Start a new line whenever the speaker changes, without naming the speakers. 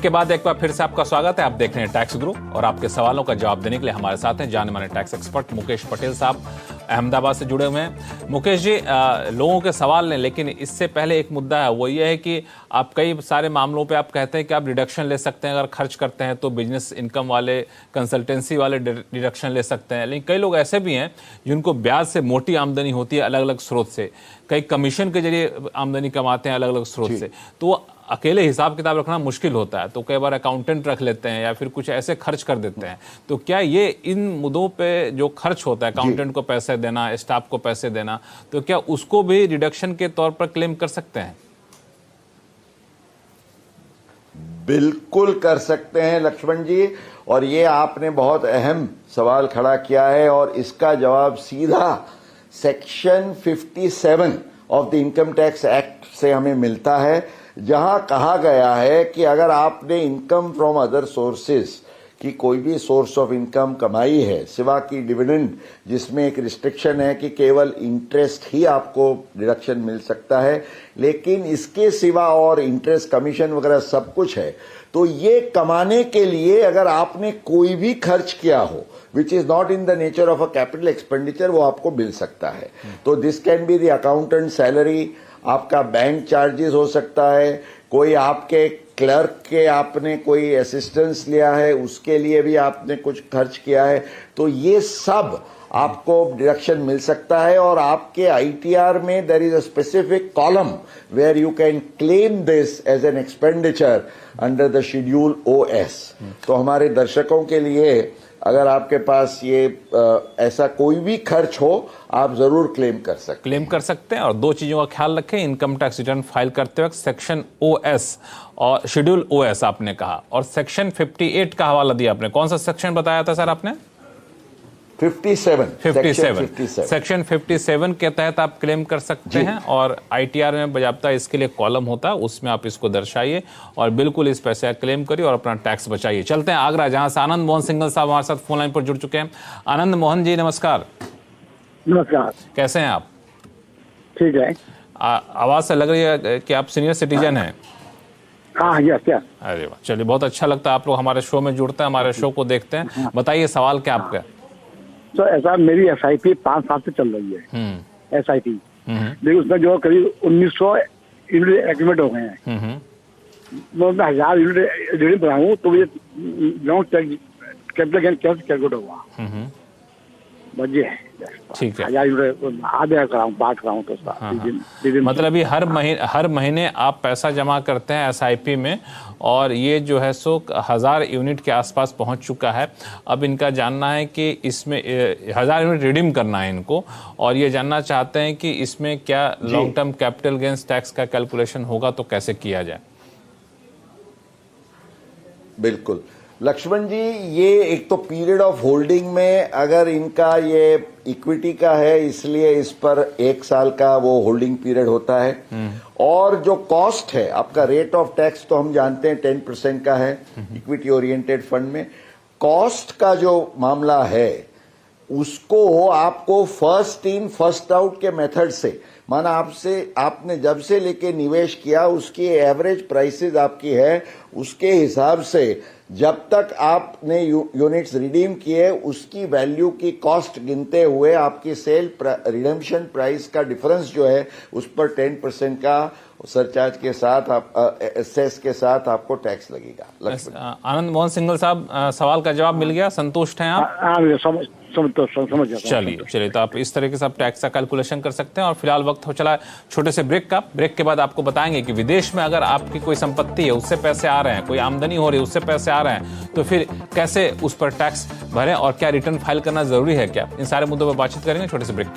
के बाद एक बार फिर से आपका स्वागत है। आप देख रहे हैं टैक्स गुरु और आपके सवालों का जवाब देने के लिए हमारे साथ हैं जाने माने टैक्स एक्सपर्ट मुकेश पटेल साहब, अहमदाबाद से जुड़े हुए हैं। मुकेश जी, लोगों के सवाल लें, लेकिन इससे पहले एक मुद्दा है, वो ये है कि आप कई सारे मामलों पे आप कहते हैं कि आप डिडक्शन ले सकते हैं अगर खर्च करते हैं तो, बिजनेस इनकम वाले, कंसल्टेंसी वाले डिडक्शन ले सकते हैं। लेकिन कई लोग ऐसे भी हैं जिनको ब्याज से मोटी आमदनी होती है अलग अलग स्रोत से, कई कमीशन के जरिए आमदनी कमाते हैं अलग अलग स्रोत से, तो वो अकेले हिसाब किताब रखना मुश्किल होता है, तो कई बार अकाउंटेंट रख लेते हैं या फिर कुछ ऐसे खर्च कर देते हैं। तो क्या ये इन मुद्दों पे जो खर्च होता है, अकाउंटेंट को पैसे देना, स्टाफ को पैसे देना, तो क्या उसको भी डिडक्शन के तौर पर क्लेम कर सकते हैं?
बिल्कुल कर सकते हैं लक्ष्मण जी, और ये आपने बहुत अहम सवाल खड़ा किया है और इसका जवाब सीधा section 57 of the income tax act से हमें मिलता है, जहां कहा गया है कि अगर आपने इनकम फ्रॉम अदर सोर्सेज की कोई भी सोर्स ऑफ इनकम कमाई है सिवा की डिविडेंड, जिसमें एक रिस्ट्रिक्शन है कि केवल इंटरेस्ट ही आपको डिडक्शन मिल सकता है, लेकिन इसके सिवा और इंटरेस्ट, कमीशन वगैरह सब कुछ है, तो ये कमाने के लिए अगर आपने कोई भी खर्च किया हो which is not in the nature of a capital expenditure, वो आपको मिल सकता है। तो this can be the accountant salary, आपका बैंक चार्जेस हो सकता है, कोई आपके क्लर्क के आपने कोई असिस्टेंस लिया है उसके लिए भी आपने कुछ खर्च किया है, तो ये सब आपको डिडक्शन मिल सकता है। और आपके आईटीआर में there is a specific column where you can claim this as an expenditure under the schedule OS. तो हमारे दर्शकों के लिए अगर आपके पास ये ऐसा कोई भी खर्च हो, आप जरूर क्लेम कर सकते
हैं। और दो चीजों का ख्याल रखें इनकम टैक्स रिटर्न फाइल करते वक्त, सेक्शन ओएस और शेड्यूल ओएस आपने कहा, और सेक्शन 58 का हवाला दिया आपने। कौन सा सेक्शन बताया था सर आपने?
57
सेक्शन 57 के तहत आप क्लेम कर सकते हैं, और आईटीआर में बजाबता इसके लिए कॉलम होता है, उसमें आप इसको दर्शाइए और बिल्कुल इस पैसे का क्लेम करिए और अपना टैक्स बचाइए। चलते हैं आगरा, जहां से आनंद मोहन सिंघल साहब हमारे साथ फोन लाइन पर जुड़ चुके हैं। आनंद मोहन जी नमस्कार।
नमस्कार,
कैसे हैं आप?
ठीक है।
आवाज से लग रही है कि आप सीनियर सिटीजन हैं।
हाँ, यस।
अरे वाह, चलिए, बहुत अच्छा लगता है आप लोग हमारे शो में जुड़ते हैं, हमारे शो को देखते हैं। बताइए सवाल क्या आपका?
तो ऐसा मेरी एसआईपी 5 साल से चल रही है, एसआईपी, लेकिन उसमें जो करीब 1900 यूनिट एक्टिवेट हो गए हैं। मैं 1000 यूनिट बनाऊँ तो ये कैपिटल गेन कैसे कैलकुलेट होगा? बजे
ठीक है,
1000 यूनिट आधे कराऊँ, 5 कराऊँ तो
मतलब अभी हर महीने आप पैसा जमा करते हैं एसआईपी में, और ये जो है सो 1000 यूनिट के आसपास पहुंच चुका है। अब इनका जानना है कि इसमें 1000 यूनिट रिडीम करना है इनको, और ये जानना चाहते हैं कि इसमें क्या long term capital gains tax का कैलकुलेशन होगा, तो कैसे किया जाए?
बिल्कुल लक्ष्मण जी, ये एक तो पीरियड ऑफ होल्डिंग में अगर इनका ये इक्विटी का है, इसलिए इस पर 1 साल का वो होल्डिंग पीरियड होता है। और जो कॉस्ट है आपका, रेट ऑफ टैक्स तो हम जानते हैं 10% का है इक्विटी ओरिएंटेड फंड में। कॉस्ट का जो मामला है उसको आपको फर्स्ट इन फर्स्ट आउट के मेथड से, माना आपने जब से लेके निवेश किया उसकी एवरेज प्राइसेस आपकी है, उसके हिसाब से जब तक आपने यूनिट्स रिडीम किए उसकी वैल्यू की कॉस्ट गिनते हुए आपकी सेल रिडेम्पशन प्राइस का डिफरेंस जो है उस पर 10% का सरचार्ज के साथ, सेस के साथ आपको टैक्स लगेगा।
आनंद मोहन सिंघल साहब, सवाल का जवाब मिल गया, संतुष्ट हैं आप?
समझ
चलिए, तो आप इस तरीके से आप टैक्स का कैलकुलेशन कर सकते हैं। और फिलहाल वक्त हो चला छोटे से ब्रेक का। ब्रेक के बाद आपको बताएंगे कि विदेश में अगर आपकी कोई संपत्ति है, उससे पैसे आ रहे हैं, कोई आमदनी हो रही है, उससे पैसे आ रहे हैं, तो फिर कैसे उस पर टैक्स भरें और क्या रिटर्न फाइल करना जरूरी है क्या, इन सारे मुद्दों पर बातचीत करेंगे छोटे से ब्रेक के।